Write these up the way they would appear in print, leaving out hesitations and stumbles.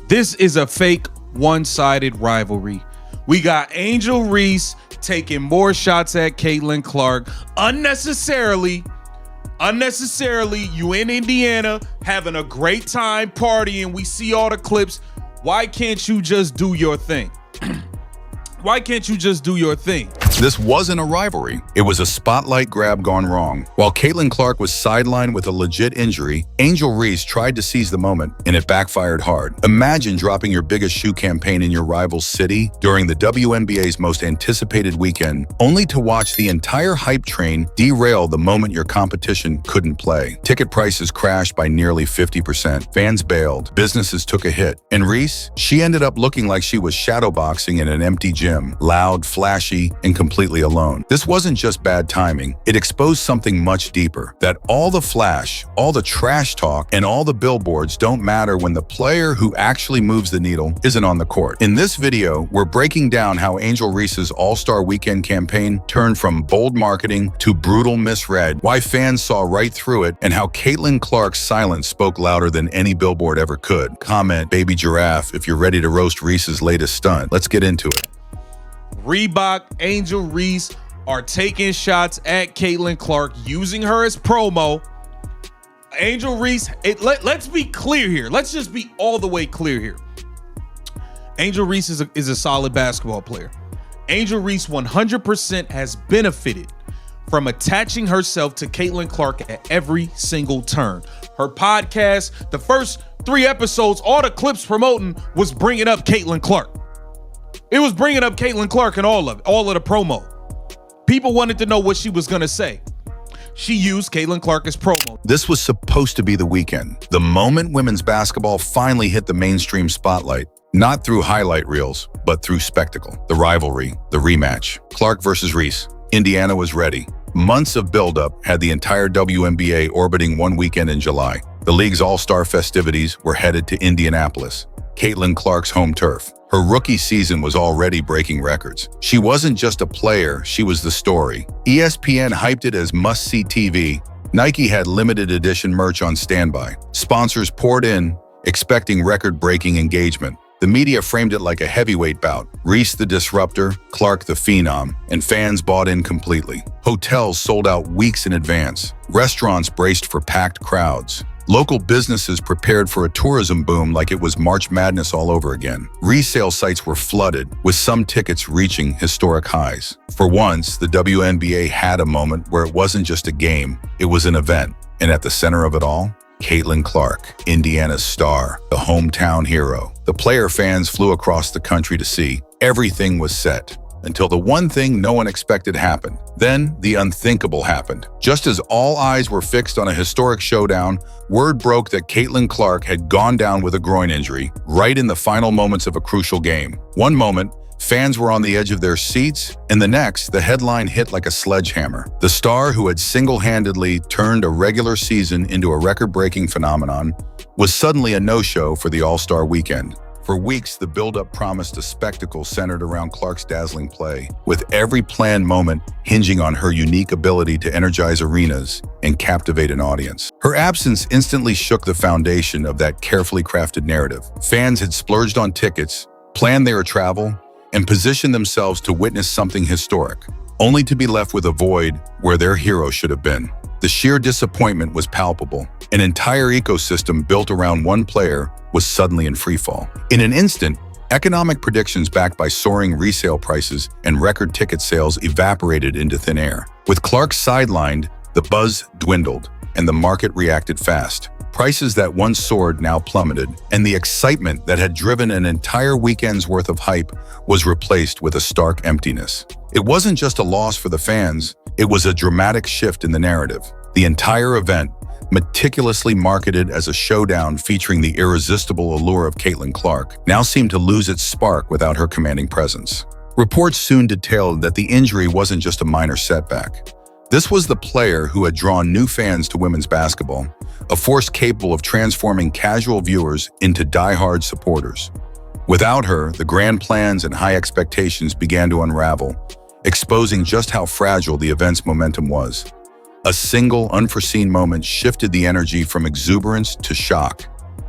This is a fake one-sided rivalry. We got Angel Reese taking more shots at Caitlin Clark unnecessarily. You in Indiana having a great time partying. We see all the clips. Why can't you just do your thing? Why can't you just do your thing? This wasn't a rivalry. It was a spotlight grab gone wrong. While Caitlin Clark was sidelined with a legit injury, Angel Reese tried to seize the moment, and it backfired hard. Imagine dropping your biggest shoe campaign in your rival's city during the WNBA's most anticipated weekend, only to watch the entire hype train derail the moment your competition couldn't play. Ticket prices crashed by nearly 50%. Fans bailed. Businesses took a hit. And Reese, she ended up looking like she was shadowboxing in an empty gym, loud, flashy, and completely alone. This wasn't just bad timing. It exposed something much deeper, that all the flash, all the trash talk, and all the billboards don't matter when the player who actually moves the needle isn't on the court. In this video, we're breaking down how Angel Reese's All-Star Weekend campaign turned from bold marketing to brutal misread, why fans saw right through it, and how Caitlin Clark's silence spoke louder than any billboard ever could. Comment, baby giraffe, if you're ready to roast Reese's latest stunt. Let's get into it. Reebok, Angel Reese are taking shots at Caitlin Clark, using her as promo. Angel Reese, let's be clear here. Let's just be all the way clear here. Angel Reese is a solid basketball player. Angel Reese 100% has benefited from attaching herself to Caitlin Clark at every single turn. Her podcast, the first 3 episodes, all the clips promoting was bringing up Caitlin Clark. It was bringing up Caitlin Clark and all of the promo. People wanted to know what she was going to say. She used Caitlin Clark as promo. This was supposed to be the weekend, the moment women's basketball finally hit the mainstream spotlight. Not through highlight reels, but through spectacle. The rivalry, the rematch. Clark versus Reese. Indiana was ready. Months of buildup had the entire WNBA orbiting one weekend in July. The league's all-star festivities were headed to Indianapolis, Caitlin Clark's home turf. Her rookie season was already breaking records. She wasn't just a player, she was the story. ESPN hyped it as must-see TV. Nike had limited edition merch on standby. Sponsors poured in, expecting record-breaking engagement. The media framed it like a heavyweight bout. Reese the disruptor, Clark the phenom, and fans bought in completely. Hotels sold out weeks in advance. Restaurants braced for packed crowds. Local businesses prepared for a tourism boom like it was March Madness all over again. Resale sites were flooded, with some tickets reaching historic highs. For once, the WNBA had a moment where it wasn't just a game, it was an event. And at the center of it all, Caitlin Clark, Indiana's star, the hometown hero. The player fans flew across the country to see. Everything was set. Until the one thing no one expected happened. Then, the unthinkable happened. Just as all eyes were fixed on a historic showdown, word broke that Caitlin Clark had gone down with a groin injury, right in the final moments of a crucial game. One moment, fans were on the edge of their seats, and the next, the headline hit like a sledgehammer. The star who had single-handedly turned a regular season into a record-breaking phenomenon was suddenly a no-show for the All-Star Weekend. For weeks, the build-up promised a spectacle centered around Clark's dazzling play, with every planned moment hinging on her unique ability to energize arenas and captivate an audience. Her absence instantly shook the foundation of that carefully crafted narrative. Fans had splurged on tickets, planned their travel, and positioned themselves to witness something historic, only to be left with a void where their hero should have been. The sheer disappointment was palpable. An entire ecosystem built around one player was suddenly in freefall. In an instant, economic predictions backed by soaring resale prices and record ticket sales evaporated into thin air. With Clark sidelined, the buzz dwindled, and the market reacted fast. Prices that once soared now plummeted, and the excitement that had driven an entire weekend's worth of hype was replaced with a stark emptiness. It wasn't just a loss for the fans, it was a dramatic shift in the narrative. The entire event, meticulously marketed as a showdown featuring the irresistible allure of Caitlin Clark, now seemed to lose its spark without her commanding presence. Reports soon detailed that the injury wasn't just a minor setback. This was the player who had drawn new fans to women's basketball, a force capable of transforming casual viewers into die-hard supporters. Without her, the grand plans and high expectations began to unravel, exposing just how fragile the event's momentum was. A single, unforeseen moment shifted the energy from exuberance to shock,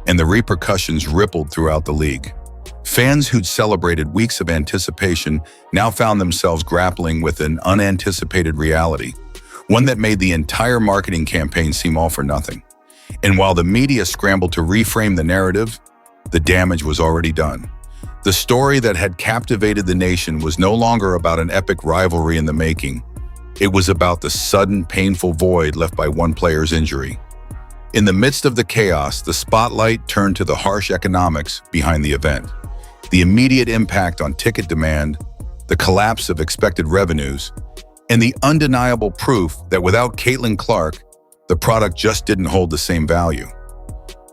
and the repercussions rippled throughout the league. Fans who'd celebrated weeks of anticipation now found themselves grappling with an unanticipated reality, one that made the entire marketing campaign seem all for nothing. And while the media scrambled to reframe the narrative, the damage was already done. The story that had captivated the nation was no longer about an epic rivalry in the making. It was about the sudden, painful void left by one player's injury. In the midst of the chaos, the spotlight turned to the harsh economics behind the event. The immediate impact on ticket demand, the collapse of expected revenues, and the undeniable proof that without Caitlin Clark, the product just didn't hold the same value.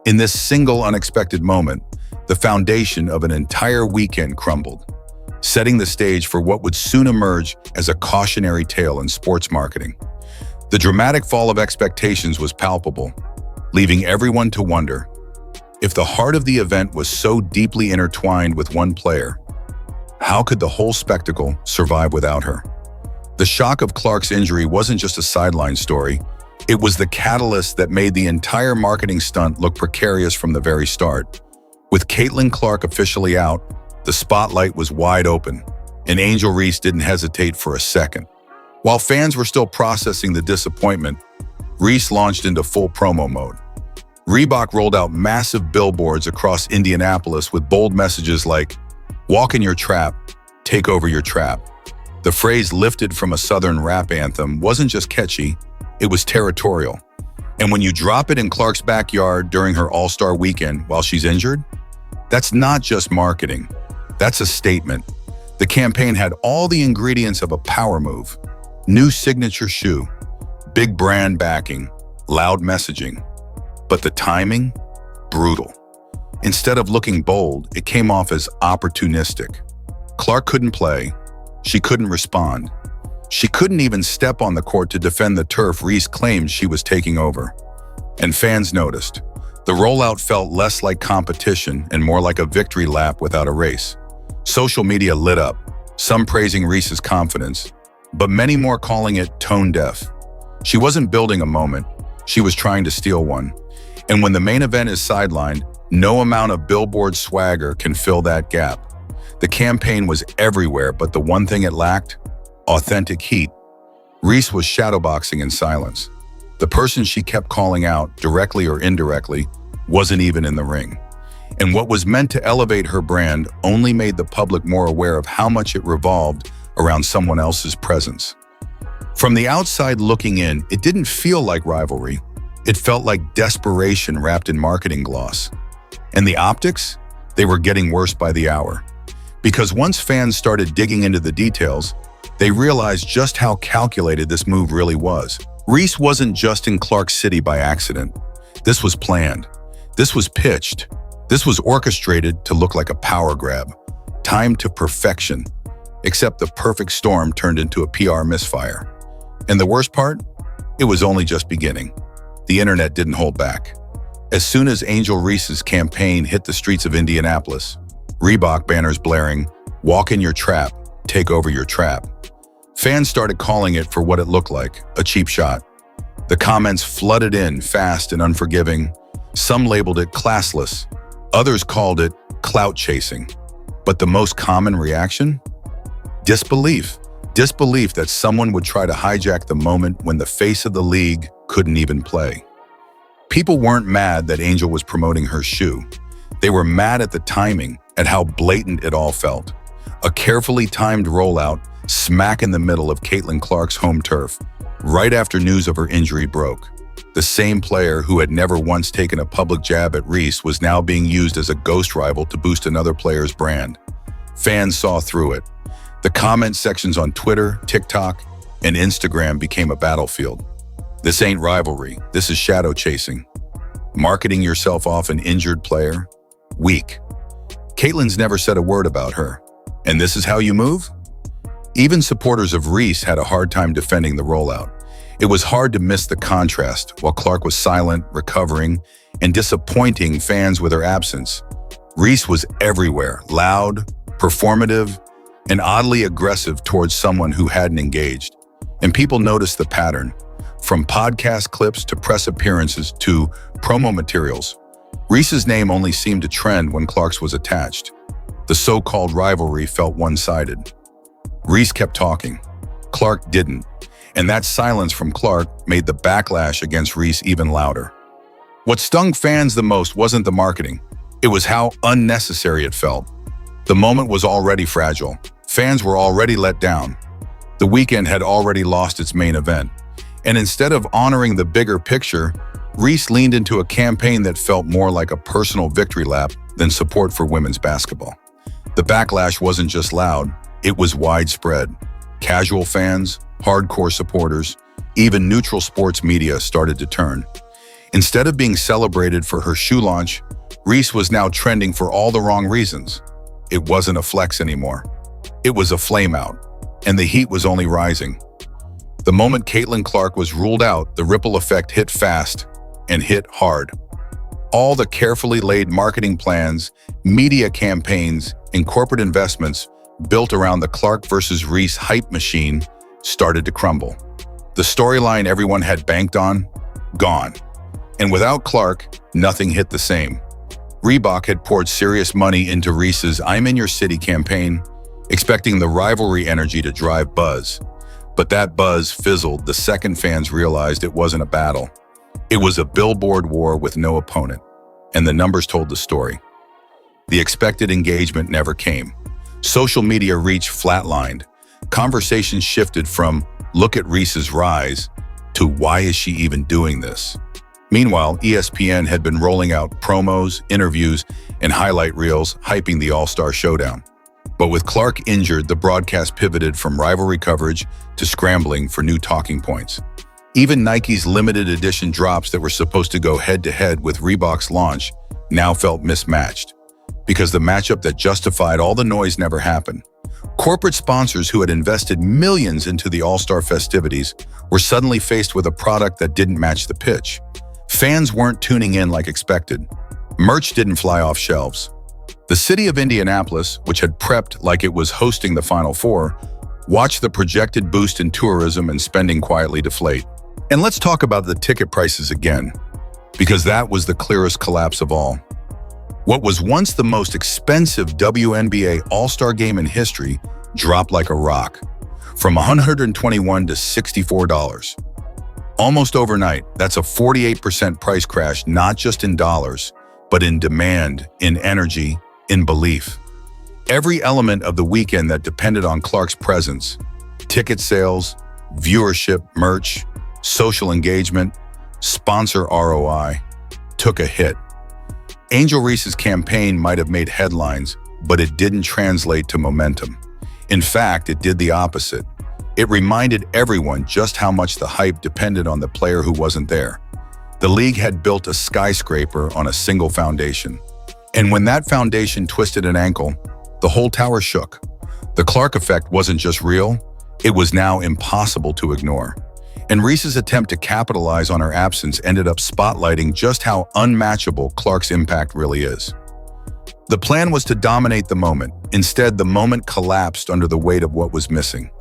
In this single unexpected moment, the foundation of an entire weekend crumbled, setting the stage for what would soon emerge as a cautionary tale in sports marketing. The dramatic fall of expectations was palpable, leaving everyone to wonder, if the heart of the event was so deeply intertwined with one player, how could the whole spectacle survive without her? The shock of Clark's injury wasn't just a sideline story, it was the catalyst that made the entire marketing stunt look precarious from the very start. With Caitlin Clark officially out, the spotlight was wide open, and Angel Reese didn't hesitate for a second. While fans were still processing the disappointment, Reese launched into full promo mode. Reebok rolled out massive billboards across Indianapolis with bold messages like, "Walk in your trap, take over your trap." The phrase, lifted from a Southern rap anthem, wasn't just catchy, it was territorial. And when you drop it in Clark's backyard during her All-Star Weekend while she's injured, that's not just marketing, that's a statement. The campaign had all the ingredients of a power move: new signature shoe, big brand backing, loud messaging. But the timing? Brutal. Instead of looking bold, it came off as opportunistic. Clark couldn't play. She couldn't respond. She couldn't even step on the court to defend the turf Reese claimed she was taking over. And fans noticed. The rollout felt less like competition and more like a victory lap without a race. Social media lit up, some praising Reese's confidence, but many more calling it tone-deaf. She wasn't building a moment, she was trying to steal one. And when the main event is sidelined, no amount of billboard swagger can fill that gap. The campaign was everywhere, but the one thing it lacked? Authentic heat. Reese was shadowboxing in silence. The person she kept calling out, directly or indirectly, wasn't even in the ring. And what was meant to elevate her brand only made the public more aware of how much it revolved around someone else's presence. From the outside looking in, it didn't feel like rivalry. It felt like desperation wrapped in marketing gloss. And the optics? They were getting worse by the hour. Because once fans started digging into the details, they realized just how calculated this move really was. Reese wasn't just in Clark City by accident. This was planned. This was pitched. This was orchestrated to look like a power grab, timed to perfection. Except the perfect storm turned into a PR misfire. And the worst part? It was only just beginning. The internet didn't hold back. As soon as Angel Reese's campaign hit the streets of Indianapolis, Reebok banners blaring, "Walk in your trap, take over your trap," fans started calling it for what it looked like, a cheap shot. The comments flooded in fast and unforgiving. Some labeled it classless. Others called it clout chasing. But the most common reaction? Disbelief. Disbelief that someone would try to hijack the moment when the face of the league couldn't even play. People weren't mad that Angel was promoting her shoe. They were mad at the timing, at how blatant it all felt. A carefully timed rollout smack in the middle of Caitlin Clark's home turf, right after news of her injury broke. The same player who had never once taken a public jab at Reese was now being used as a ghost rival to boost another player's brand. Fans saw through it. The comment sections on Twitter, TikTok, and Instagram became a battlefield. This ain't rivalry, this is shadow chasing. Marketing yourself off an injured player? Weak. Caitlin's never said a word about her. And this is how you move? Even supporters of Reese had a hard time defending the rollout. It was hard to miss the contrast. While Clark was silent, recovering, and disappointing fans with her absence, Reese was everywhere, loud, performative, and oddly aggressive towards someone who hadn't engaged. And people noticed the pattern. From podcast clips to press appearances to promo materials, Reese's name only seemed to trend when Clark's was attached. The so-called rivalry felt one-sided. Reese kept talking. Clark didn't, and that silence from Clark made the backlash against Reese even louder. What stung fans the most wasn't the marketing. It was how unnecessary it felt. The moment was already fragile. Fans were already let down. The weekend had already lost its main event. And instead of honoring the bigger picture, Reese leaned into a campaign that felt more like a personal victory lap than support for women's basketball. The backlash wasn't just loud, it was widespread. Casual fans, hardcore supporters, even neutral sports media started to turn. Instead of being celebrated for her shoe launch, Reese was now trending for all the wrong reasons. It wasn't a flex anymore. It was a flameout, and the heat was only rising. The moment Caitlin Clark was ruled out, the ripple effect hit fast and hit hard. All the carefully laid marketing plans, media campaigns, and corporate investments built around the Clark versus Reese hype machine started to crumble. The storyline everyone had banked on, gone. And without Clark, nothing hit the same. Reebok had poured serious money into Reese's I'm in Your City campaign, expecting the rivalry energy to drive buzz. But that buzz fizzled the second fans realized it wasn't a battle. It was a billboard war with no opponent, and the numbers told the story. The expected engagement never came. Social media reach flatlined. Conversations shifted from, "Look at Reese's rise," to "Why is she even doing this?" Meanwhile, ESPN had been rolling out promos, interviews, and highlight reels hyping the All-Star Showdown. But with Clark injured, the broadcast pivoted from rivalry coverage to scrambling for new talking points. Even Nike's limited edition drops that were supposed to go head-to-head with Reebok's launch now felt mismatched, because the matchup that justified all the noise never happened. Corporate sponsors who had invested millions into the All-Star festivities were suddenly faced with a product that didn't match the pitch. Fans weren't tuning in like expected. Merch didn't fly off shelves. The city of Indianapolis, which had prepped like it was hosting the Final Four, watched the projected boost in tourism and spending quietly deflate. And let's talk about the ticket prices again, because that was the clearest collapse of all. What was once the most expensive WNBA All-Star game in history dropped like a rock, from $121 to $64. Almost overnight, that's a 48% price crash, not just in dollars, but in demand, in energy, in belief. Every element of the weekend that depended on Clark's presence, ticket sales, viewership, merch, social engagement, sponsor ROI, took a hit. Angel Reese's campaign might have made headlines, but it didn't translate to momentum. In fact, it did the opposite. It reminded everyone just how much the hype depended on the player who wasn't there. The league had built a skyscraper on a single foundation. And when that foundation twisted an ankle, the whole tower shook. The Clark effect wasn't just real, it was now impossible to ignore. And Reese's attempt to capitalize on her absence ended up spotlighting just how unmatchable Clark's impact really is. The plan was to dominate the moment. Instead, the moment collapsed under the weight of what was missing.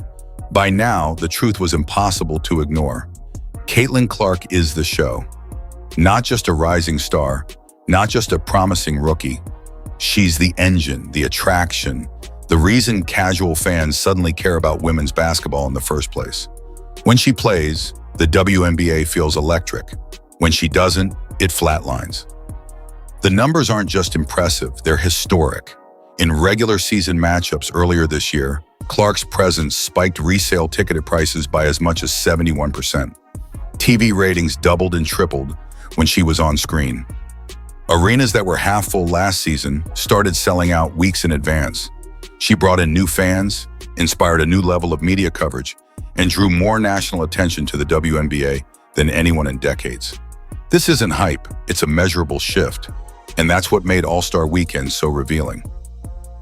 By now, the truth was impossible to ignore. Caitlin Clark is the show. Not just a rising star, not just a promising rookie. She's the engine, the attraction, the reason casual fans suddenly care about women's basketball in the first place. When she plays, the WNBA feels electric. When she doesn't, it flatlines. The numbers aren't just impressive, they're historic. In regular season matchups earlier this year, Clark's presence spiked resale ticket prices by as much as 71%. TV ratings doubled and tripled when she was on screen. Arenas that were half full last season started selling out weeks in advance. She brought in new fans, inspired a new level of media coverage, and drew more national attention to the WNBA than anyone in decades. This isn't hype, it's a measurable shift, and that's what made All-Star Weekend so revealing.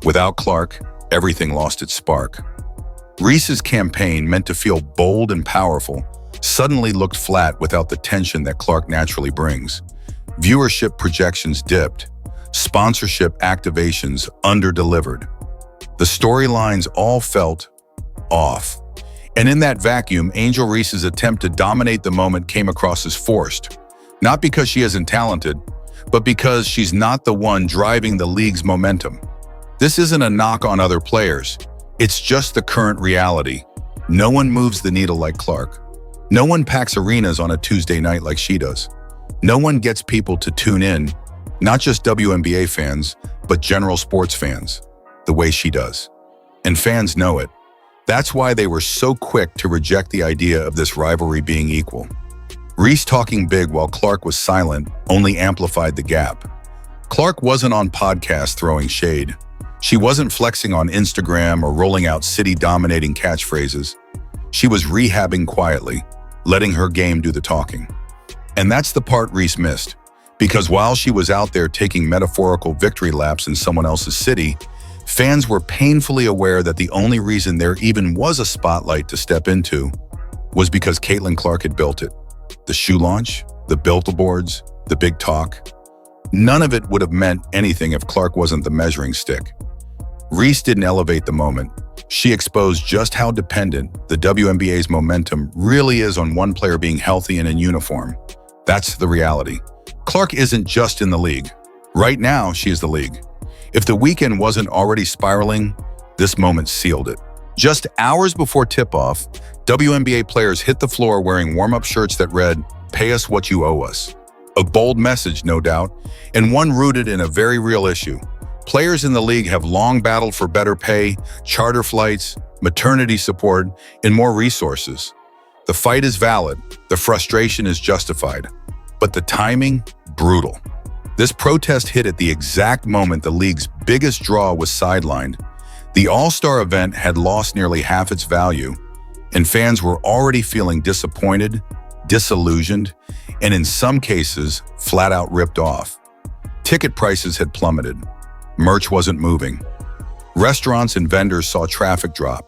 Without Clark, everything lost its spark. Reese's campaign, meant to feel bold and powerful, suddenly looked flat without the tension that Clark naturally brings. Viewership projections dipped, sponsorship activations under-delivered. The storylines all felt off. And in that vacuum, Angel Reese's attempt to dominate the moment came across as forced. Not because she isn't talented, but because she's not the one driving the league's momentum. This isn't a knock on other players. It's just the current reality. No one moves the needle like Clark. No one packs arenas on a Tuesday night like she does. No one gets people to tune in, not just WNBA fans, but general sports fans, the way she does. And fans know it. That's why they were so quick to reject the idea of this rivalry being equal. Reese talking big while Clark was silent only amplified the gap. Clark wasn't on podcasts throwing shade. She wasn't flexing on Instagram or rolling out city-dominating catchphrases. She was rehabbing quietly, letting her game do the talking. And that's the part Reese missed, because while she was out there taking metaphorical victory laps in someone else's city, fans were painfully aware that the only reason there even was a spotlight to step into was because Caitlin Clark had built it. The shoe launch, the billboards, the big talk. None of it would have meant anything if Clark wasn't the measuring stick. Reese didn't elevate the moment. She exposed just how dependent the WNBA's momentum really is on one player being healthy and in uniform. That's the reality. Clark isn't just in the league. Right now, she is the league. If the weekend wasn't already spiraling, this moment sealed it. Just hours before tip-off, WNBA players hit the floor wearing warm-up shirts that read, "Pay us what you owe us." A bold message, no doubt, and one rooted in a very real issue. Players in the league have long battled for better pay, charter flights, maternity support, and more resources. The fight is valid, the frustration is justified, but the timing, brutal. This protest hit at the exact moment the league's biggest draw was sidelined. The All-Star event had lost nearly half its value, and fans were already feeling disappointed, disillusioned, and in some cases, flat out ripped off. Ticket prices had plummeted. Merch wasn't moving. Restaurants and vendors saw traffic drop.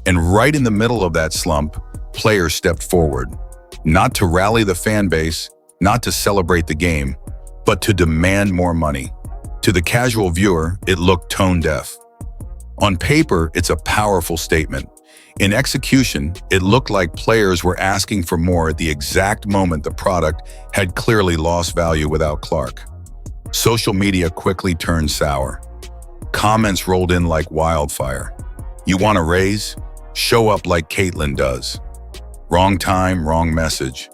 And right in the middle of that slump, players stepped forward, not to rally the fan base, not to celebrate the game, but to demand more money. To the casual viewer, it looked tone-deaf. On paper, it's a powerful statement. In execution, it looked like players were asking for more at the exact moment the product had clearly lost value without Clark. Social media quickly turned sour. Comments rolled in like wildfire. You want a raise? Show up like Caitlin does. Wrong time, wrong message.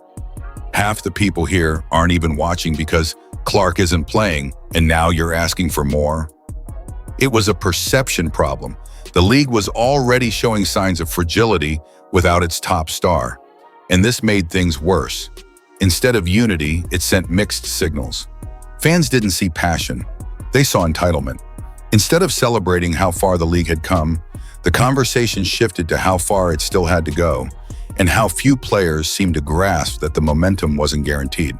Half the people here aren't even watching because Clark isn't playing, and now you're asking for more? It was a perception problem. The league was already showing signs of fragility without its top star, and this made things worse. Instead of unity, it sent mixed signals. Fans didn't see passion. They saw entitlement. Instead of celebrating how far the league had come, the conversation shifted to how far it still had to go, and how few players seemed to grasp that the momentum wasn't guaranteed.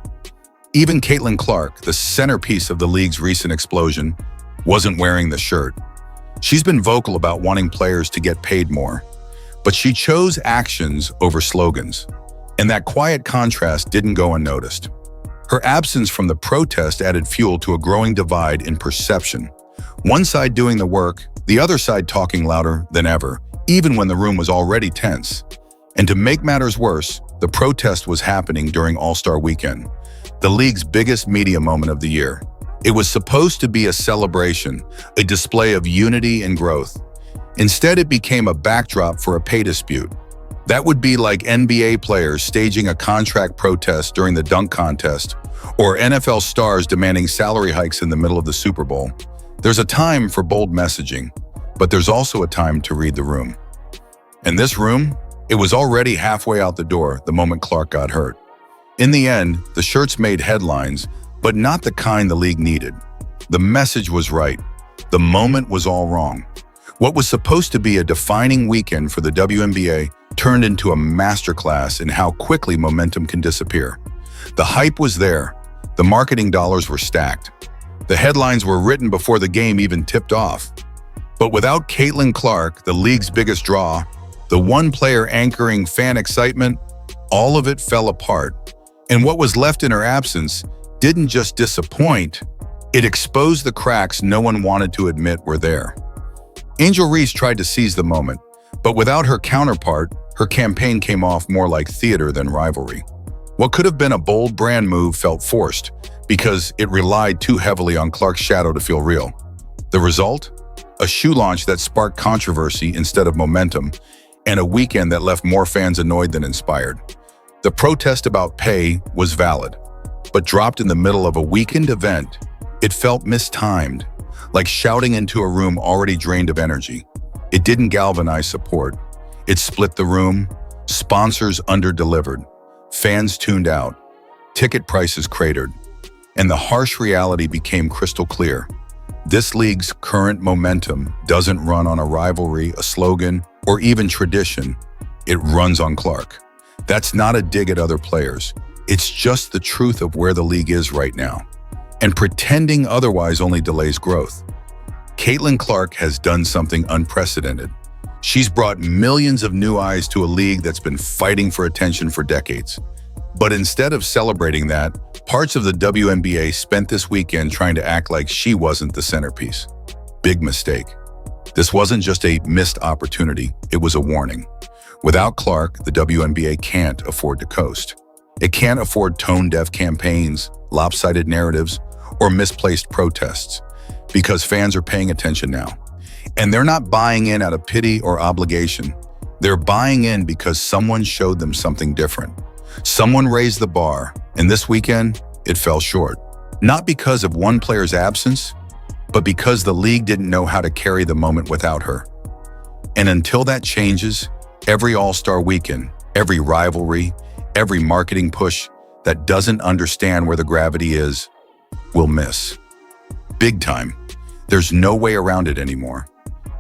Even Caitlin Clark, the centerpiece of the league's recent explosion, wasn't wearing the shirt. She's been vocal about wanting players to get paid more, but she chose actions over slogans, and that quiet contrast didn't go unnoticed. Her absence from the protest added fuel to a growing divide in perception. One side doing the work, the other side talking louder than ever, even when the room was already tense. And to make matters worse, the protest was happening during All-Star Weekend, the league's biggest media moment of the year. It was supposed to be a celebration, a display of unity and growth. Instead, it became a backdrop for a pay dispute. That would be like NBA players staging a contract protest during the dunk contest, or NFL stars demanding salary hikes in the middle of the Super Bowl. There's a time for bold messaging, but there's also a time to read the room. And this room, it was already halfway out the door the moment Clark got hurt. In the end, the shirts made headlines, but not the kind the league needed. The message was right. The moment was all wrong. What was supposed to be a defining weekend for the WNBA turned into a masterclass in how quickly momentum can disappear. The hype was there. The marketing dollars were stacked. The headlines were written before the game even tipped off. But without Caitlin Clark, the league's biggest draw, the one player anchoring fan excitement, all of it fell apart. And what was left in her absence didn't just disappoint, it exposed the cracks no one wanted to admit were there. Angel Reese tried to seize the moment, but without her counterpart, her campaign came off more like theater than rivalry. What could have been a bold brand move felt forced, because it relied too heavily on Clark's shadow to feel real. The result? A shoe launch that sparked controversy instead of momentum, and a weekend that left more fans annoyed than inspired. The protest about pay was valid, but dropped in the middle of a weekend event, it felt mistimed, like shouting into a room already drained of energy. It didn't galvanize support. It split the room, sponsors under-delivered, fans tuned out, ticket prices cratered, and the harsh reality became crystal clear. This league's current momentum doesn't run on a rivalry, a slogan, or even tradition. It runs on Clark. That's not a dig at other players. It's just the truth of where the league is right now. And pretending otherwise only delays growth. Caitlin Clark has done something unprecedented. She's brought millions of new eyes to a league that's been fighting for attention for decades. But instead of celebrating that, parts of the WNBA spent this weekend trying to act like she wasn't the centerpiece. Big mistake. This wasn't just a missed opportunity, it was a warning. Without Clark, the WNBA can't afford to coast. It can't afford tone-deaf campaigns, lopsided narratives, or misplaced protests, because fans are paying attention now. And they're not buying in out of pity or obligation. They're buying in because someone showed them something different. Someone raised the bar, and this weekend, it fell short. Not because of one player's absence, but because the league didn't know how to carry the moment without her. And until that changes, every All-Star Weekend, every rivalry, every marketing push that doesn't understand where the gravity is, will miss. Big time. There's no way around it anymore.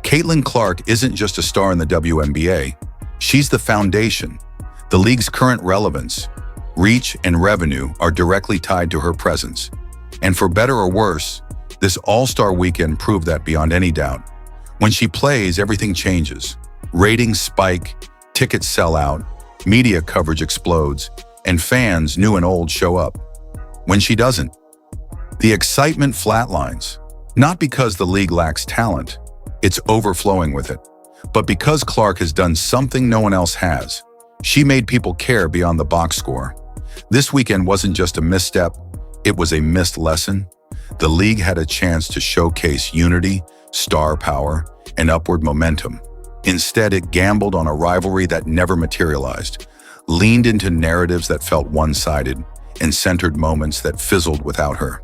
Caitlin Clark isn't just a star in the WNBA. She's the foundation. The league's current relevance, reach, and revenue are directly tied to her presence. And for better or worse, this All-Star Weekend proved that beyond any doubt. When she plays, everything changes. Ratings spike, tickets sell out, media coverage explodes, and fans, new and old, show up. When she doesn't, the excitement flatlines. Not because the league lacks talent, it's overflowing with it, but because Clark has done something no one else has. She made people care beyond the box score. This weekend wasn't just a misstep, it was a missed lesson. The league had a chance to showcase unity, star power, and upward momentum. Instead, it gambled on a rivalry that never materialized, leaned into narratives that felt one-sided, and centered moments that fizzled without her.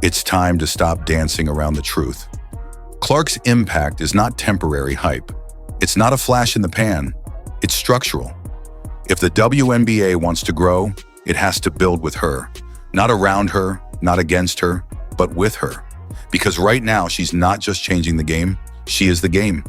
It's time to stop dancing around the truth. Clark's impact is not temporary hype. It's not a flash in the pan. It's structural. If the WNBA wants to grow, it has to build with her. Not around her, not against her, but with her. Because right now, she's not just changing the game, she is the game.